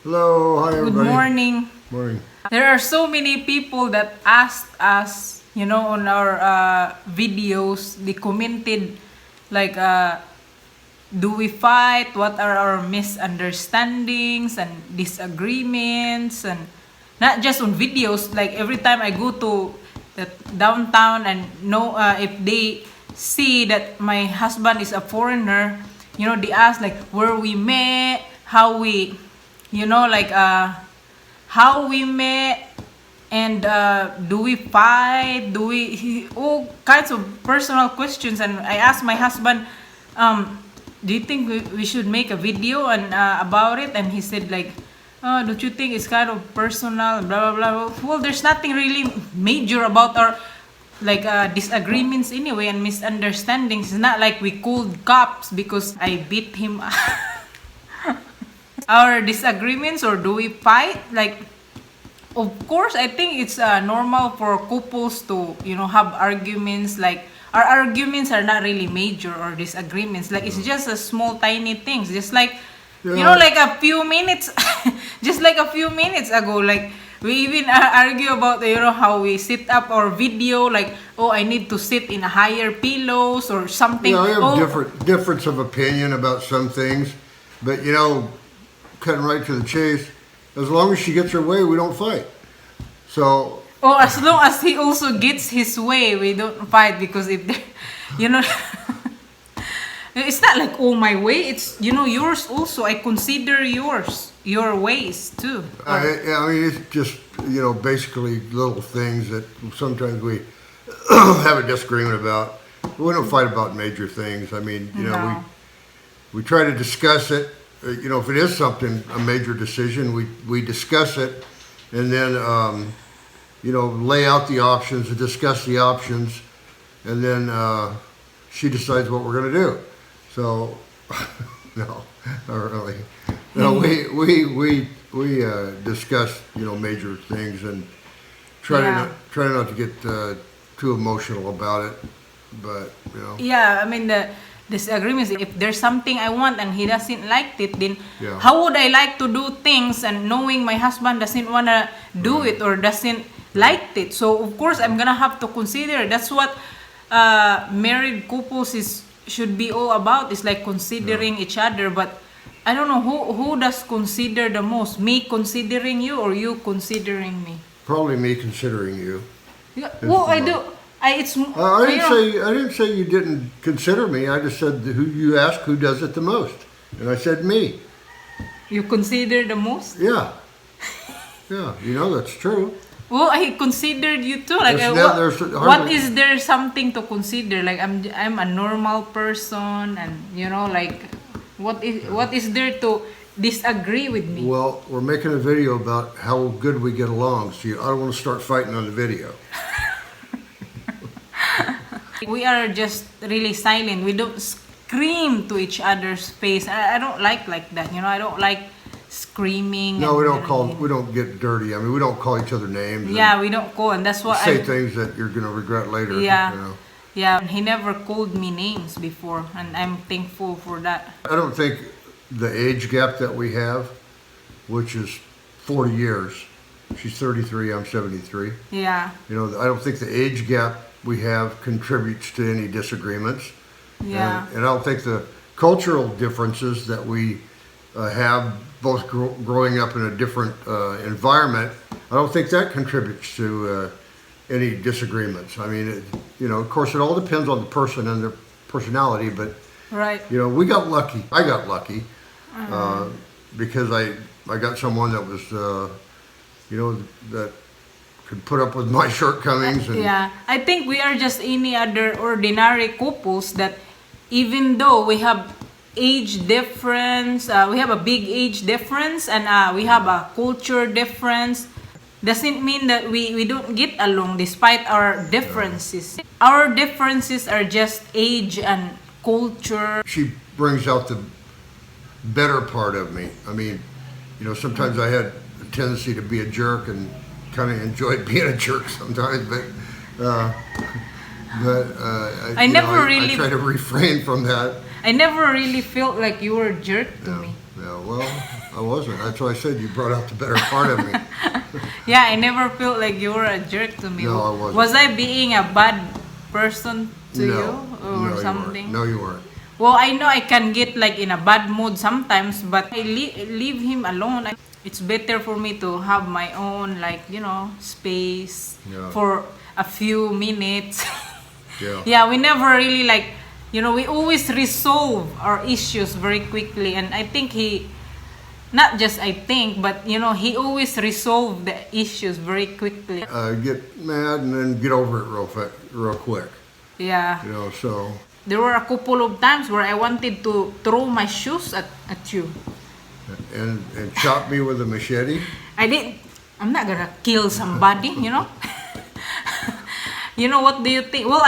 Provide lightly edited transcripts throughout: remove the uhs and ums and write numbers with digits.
Hello, hi Good everybody. morning. Morning. There are so many people that asked us, on our videos. They commented, like, do we fight? What are our misunderstandings and disagreements? And not just on videos, like every time I go to the downtown and know if they see that my husband is a foreigner, they ask like where we met, how we, like how we met, and do we fight? All kinds of personal questions. And I asked my husband, do you think we should make a video and about it? And he said like, don't you think it's kind of personal? Blah blah blah. Well, there's nothing really major about our like disagreements anyway and misunderstandings. It's not like we called cops because I beat him. Our disagreements, or do we fight? Like, of course, I think it's normal for couples to, have arguments. Like, our arguments are not really major or disagreements. Like, it's just a small, tiny things. Just like, like a few minutes, just like a few minutes ago, like, we even argue about, how we sit up our video. Like, oh, I need to sit in a higher pillows or something. Yeah, I have Oh, difference of opinion about some things, but cutting right to the chase. As long as she gets her way, we don't fight. So oh, as long as he also gets his way, we don't fight because if they, you know, it's not like oh my way. It's yours also. I consider your ways too. I mean, it's just basically little things that sometimes we have a disagreement about. But we don't fight about major things. I mean, No. we try to discuss it. If it is something, a major decision, we discuss it, and then lay out the options and discuss the options, and then she decides what we're going to do. So, no, not really. No, we discuss major things and Yeah. try not to get too emotional about it, but Yeah, I mean the disagreements. If there's something I want and he doesn't like it, then Yeah. how would I like to do things and knowing my husband doesn't wanna do it or doesn't like it? So of course I'm gonna have to consider. That's what married couples should be all about. It's like considering each other. But I don't know who does consider the most. Me considering you or you considering me? probably me considering you. Yeah, It's well, the I do. most. It's I didn't say you didn't consider me. I just said who you asked who does it the most, and I said me. you consider the most. Yeah, yeah. That's true. Well, I considered you too. Like, There's what hardly- is there something to consider? Like, I'm a normal person, and like, what is there to disagree with me? Well, we're making a video about how good we get along. So I don't want to start fighting on the video. We are just really silent. We don't scream to each other's face. I don't like that. I don't like screaming. No, we and don't call. everything. We don't get dirty. I mean, we don't call each other names. and Yeah, we don't call, and that's what say I. things that you're going to regret later. Yeah. Yeah, he never called me names before, and I'm thankful for that. I don't think the age gap that we have, which is 40 years. She's 33. I'm 73. Yeah. I don't think the age gap we have contributes to any disagreements. Yeah. And I don't think the cultural differences that we have, both growing up in a different environment, I don't think that contributes to any disagreements. I mean, of course, it all depends on the person and their personality, but, Right. we got lucky. I got lucky because I got someone that was, that could put up with my shortcomings. And, Yeah. I think we are just any other ordinary couples that even though we have age difference, we have a big age difference, and we have a culture difference, doesn't mean that we don't get along despite our differences. Our differences are just age and culture. she brings out the better part of me. I mean, sometimes I had a tendency to be a jerk and kind of enjoyed being a jerk sometimes, but I never really- I try to refrain from that. I never really felt like you were a jerk to me. Yeah, well, I wasn't. That's why I said you brought out the better part of me. Yeah, I never felt like you were a jerk to me. No, I wasn't. Was I being a bad person to No. you No, or you something? weren't. No, you weren't. Well, I know I can get like in a bad mood sometimes, but I leave him alone. It's better for me to have my own, like, space Yeah. for a few minutes. Yeah. Yeah, we never really like, we always resolve our issues very quickly. And I think not just I think, but he always resolved the issues very quickly. Get mad and then get over it real quick. Yeah. So. There were a couple of times where I wanted to throw my shoes at you. And chop me with a machete. I'm not gonna kill somebody, What do you think? Well,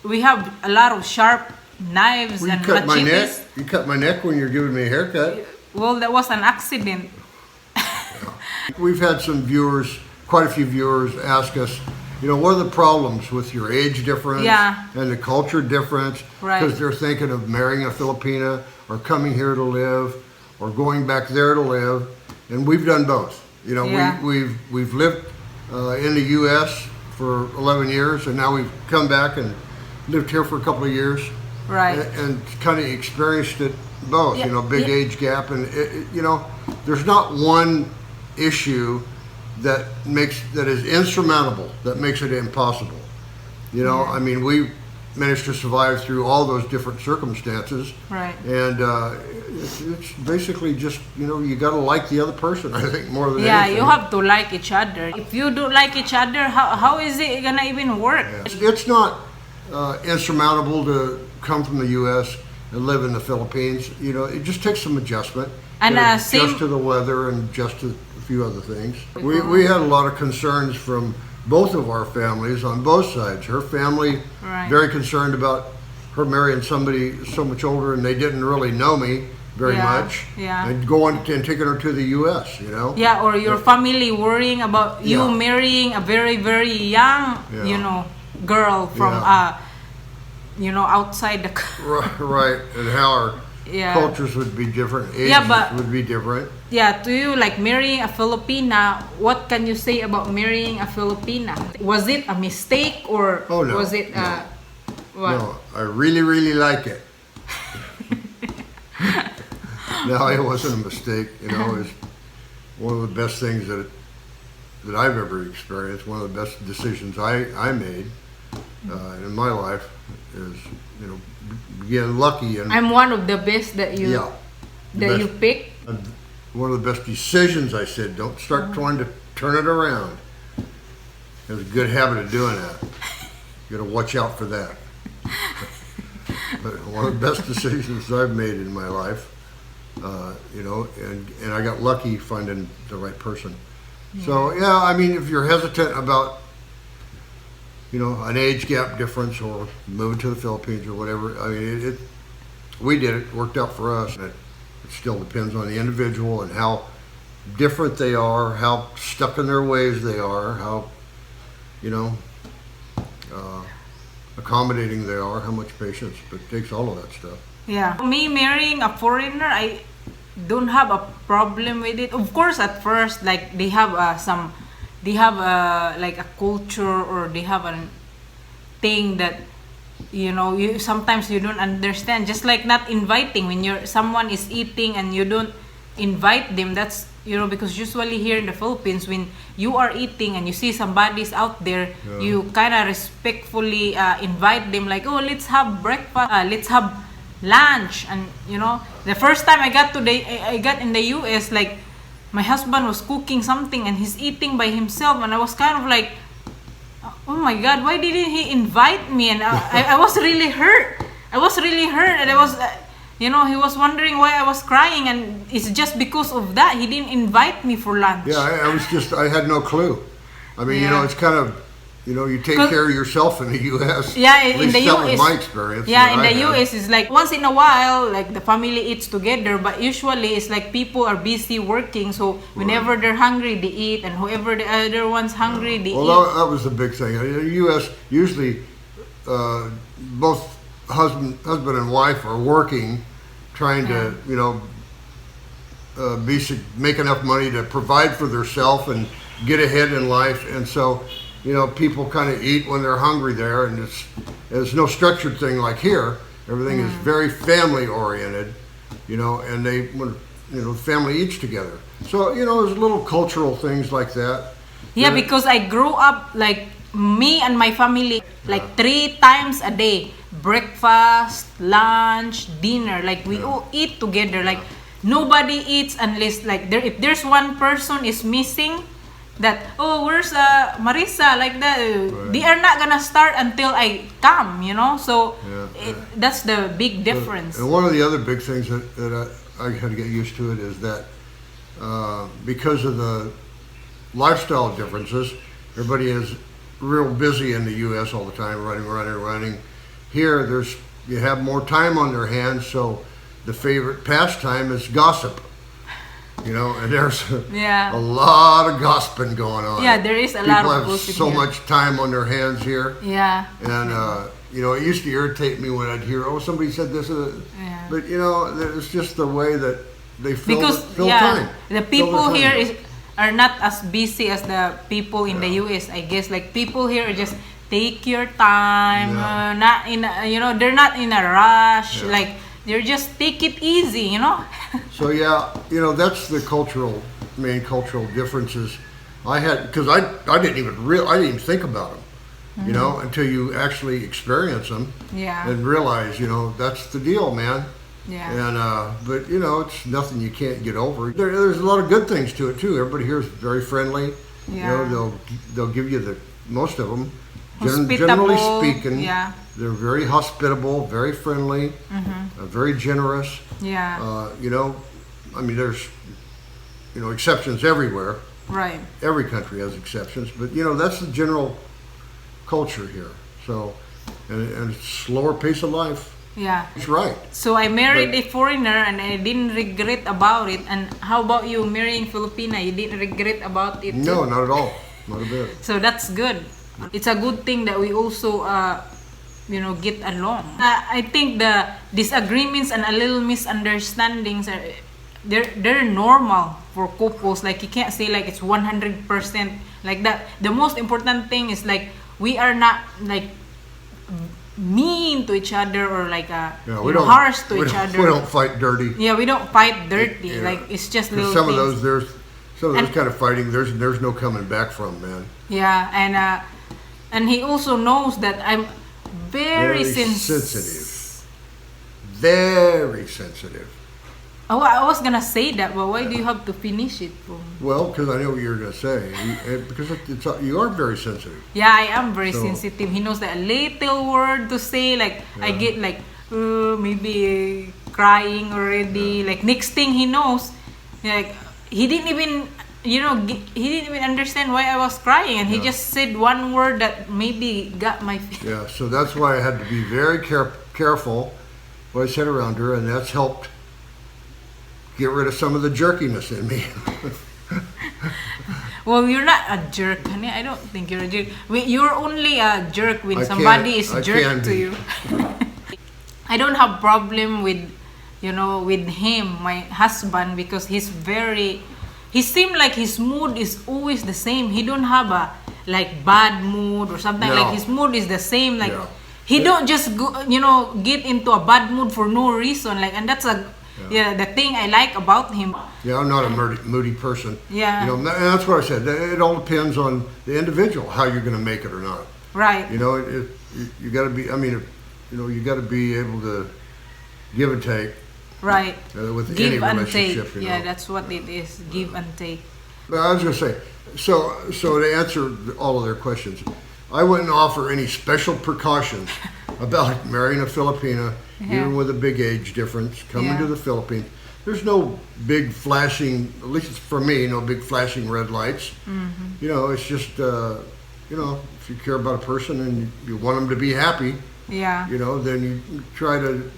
we have a lot of sharp knives Well, you and cut my neck. machetes. You cut my neck when you're giving me a haircut. Well, that was an accident. We've had quite a few viewers ask us, what are the problems with your age difference Yeah. and the culture difference? Right. Because they're thinking of marrying a Filipina or coming here to live or going back there to live. And we've done both. Yeah. We've lived in the U.S. for 11 years, and now we've come back and lived here for a couple of years. Right. And kind of experienced it both, Yeah, big yeah. age gap. And, there's not one issue that is insurmountable, that makes it impossible. I mean, we managed to survive through all those different circumstances. Right. And it's basically just, you got to like the other person, I think, more than Yeah, anything. you have to like each other. If you don't like each other, how is it gonna even work? It's not insurmountable to come from the U.S. and live in the Philippines. It just takes some adjustment. And, Gotta same- adjust to the weather and adjust to a few other things. We had a lot of concerns from both of our families on both sides. Her family, Right. very concerned about her marrying somebody so much older, and they didn't really know me very Yeah, much. yeah. And going and taking her to the U.S. Yeah, or your family worrying about you Yeah. marrying a very, very young, Yeah. girl from, Yeah. outside the. Right, and how our Yeah. cultures would be different, ages Yeah, but- would be different. Yeah, to you, like marrying a Filipina, what can you say about marrying a Filipina? Was it a mistake or Oh, no, was it no. what? No, I really, really like it. No, it wasn't a mistake. It's one of the best things that I've ever experienced. One of the best decisions I made in my life is, getting lucky and I'm one of the best that you yeah, that you best- picked. one of the best decisions. I said, don't start trying to turn it around. There's a good habit of doing that. You got to watch out for that. But one of the best decisions I've made in my life, and I got lucky finding the right person. So yeah, I mean, if you're hesitant about, an age gap difference or moving to the Philippines or whatever, I mean, we did it, worked out for us. It still depends on the individual and how different they are, how stuck in their ways they are, how, accommodating they are, how much patience. But it takes all of that stuff. Yeah. Me marrying a foreigner, I don't have a problem with it. Of course, at first, like they have like a culture, or they have a thing that you sometimes you don't understand. Just like not inviting when someone is eating and you don't invite them. That's because usually here in the Philippines, when you are eating and you see somebody's out there, Yeah. you kind of respectfully invite them, like, oh, let's have breakfast, let's have lunch. And the first time I got in the US, like my husband was cooking something and he's eating by himself, and I was kind of like, oh my God, why didn't he invite me? And I was really hurt. And I was he was wondering why I was crying, and it's just because of that he didn't invite me for lunch. Yeah, I had no clue. I mean, Yeah. it's kind of, you take 'Cause- care of yourself in the U.S. Yeah, At in least the that US. was my experience. Yeah, that in I the had. US it's like once in a while, like the family eats together, but usually it's like people are busy working, so whenever they're hungry they eat, and whoever the other one's hungry they Well, eat. that was the big thing. In the U.S., usually both husband and wife are working, trying to, make enough money to provide for themselves and get ahead in life. And so, people kind of eat when they're hungry there, and there's no structured thing like here. Everything is very family oriented, and the family eats together. So, there's little cultural things like that. Yeah, because I grew up like me and my family like 3 times a day. Breakfast, lunch, dinner. Like we all eat together. Like nobody eats unless like if there's one person is missing, that where's Marisa, like that. Right. They are not gonna start until I come, So that's the big difference. And one of the other big things that I had to get used to it is that because of the lifestyle differences, everybody is real busy in the U.S. all the time, running. Here, you have more time on their hands, so the favorite pastime is gossip. And there's a lot of gossiping going on. Yeah, there is a People lot of have gossip so here. much time on their hands here. Yeah. And it used to irritate me when I'd hear, somebody said this, Yeah. but it's just the way that they fill Because time. the Fill people their time. here are not as busy as the people in the US, I guess. Like people here are just take your time, not in they're not in a rush. Yeah. Like they're just take it easy. So that's the main cultural differences I had, because I didn't even think about them, until you actually experience them. Yeah. And realize that's the deal, man. Yeah. And but it's nothing you can't get over. There's a lot of good things to it too. Everybody here is very friendly. Yeah. They'll give you most of them. Hospitable. Generally speaking, Yeah. they're very hospitable, very friendly, very generous. Yeah. There's exceptions everywhere. Right. Every country has exceptions, but that's the general culture here. So, and it's slower pace of life. Yeah. It's right. So I married a foreigner and I didn't regret about it. And how about you marrying Filipina? You didn't regret about it too? No, not at all. Not a bit. So that's good. It's a good thing that we also, get along. I think the disagreements and a little misunderstandings they're normal for couples. Like you can't say like it's 100% like that. The most important thing is like we are not like mean to each other or like harsh to each other. We don't fight dirty. Yeah, we don't fight dirty. Like it's just little some things. of those kind of fighting. There's no coming back from, man. Yeah, and he also knows that I'm very sensitive. Very sensitive. Oh, I was gonna say that, but why do you have to finish it? Well, because I know what you're gonna say. Because you are very sensitive. Yeah, I am very sensitive. He knows that a little word to say, like I get like maybe crying already. Like next thing he knows, like he didn't even he didn't even understand why I was crying, and he just said one word that maybe got my feelings. Yeah, so that's why I had to be very careful what I said around her, and that's helped get rid of some of the jerkiness in me. Well, you're not a jerk, honey. I don't think you're a jerk. You're only a jerk when I somebody is can jerk to be. you. I don't have problem with him, my husband, because he seemed like his mood is always the same. He don't have a like bad mood or something. No. Like his mood is the same. Like Yeah. he don't just go, get into a bad mood for no reason. Like, and that's the thing I like about him. Yeah, I'm not a moody person. Yeah. And that's what I said. It all depends on the individual, how you're going to make it or not. Right. You got to be. You got to be able to give and take. Right. With Give any and take. relationship. Yeah, that's what it is. Give and take. But I was going to say, so to answer all of their questions, I wouldn't offer any special precautions about marrying a Filipina, even with a big age difference, coming to the Philippines. There's no big flashing, at least for me, no big flashing red lights. Mm-hmm. It's just, if you care about a person and you want them to be happy, then you try to,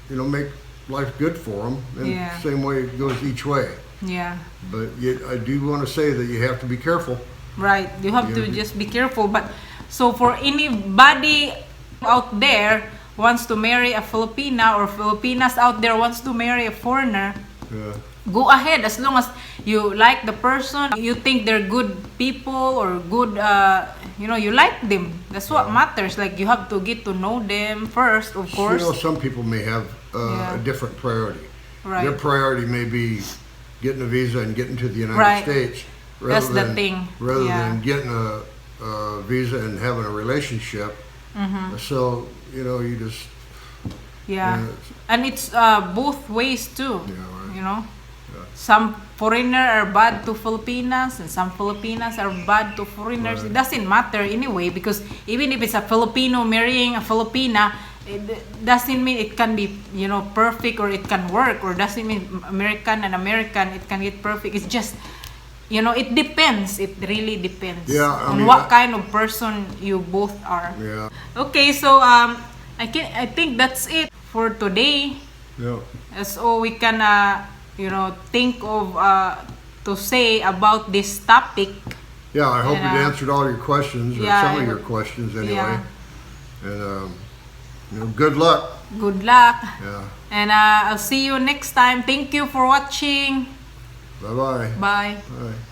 make life good for them. And same way it goes each way. Yeah. But yet I do want to say that you have to be careful. Right. You have to just be careful. But so for anybody out there wants to marry a Filipina, or Filipinas out there wants to marry a foreigner, go ahead as long as you like the person, you think they're good people or good, you like them. That's what matters. Like, you have to get to know them first, of course. Some people may have a different priority. Right. Their priority may be getting a visa and getting to the United Right. States. That's the thing. Rather Yeah. than getting a visa and having a relationship. So, you just... Yeah. And it's both ways too. Yeah, right. You know, some foreigner are bad to Filipinas, and some Filipinas are bad to foreigners. It doesn't matter anyway, because even if it's a Filipino marrying a Filipina, it doesn't mean it can be, perfect, or it can work, or doesn't mean American and American it can get perfect. It's just, it depends. It really depends on what kind of person you both are. Yeah. Okay, so I think that's it for today. Yeah. That's all we can think of to say about this topic. Yeah, I hope And, it answered all your questions, or yeah, some of your questions anyway. Yeah. And good luck. Good luck. Yeah. And I'll see you next time. Thank you for watching. Bye-bye. Bye. Bye.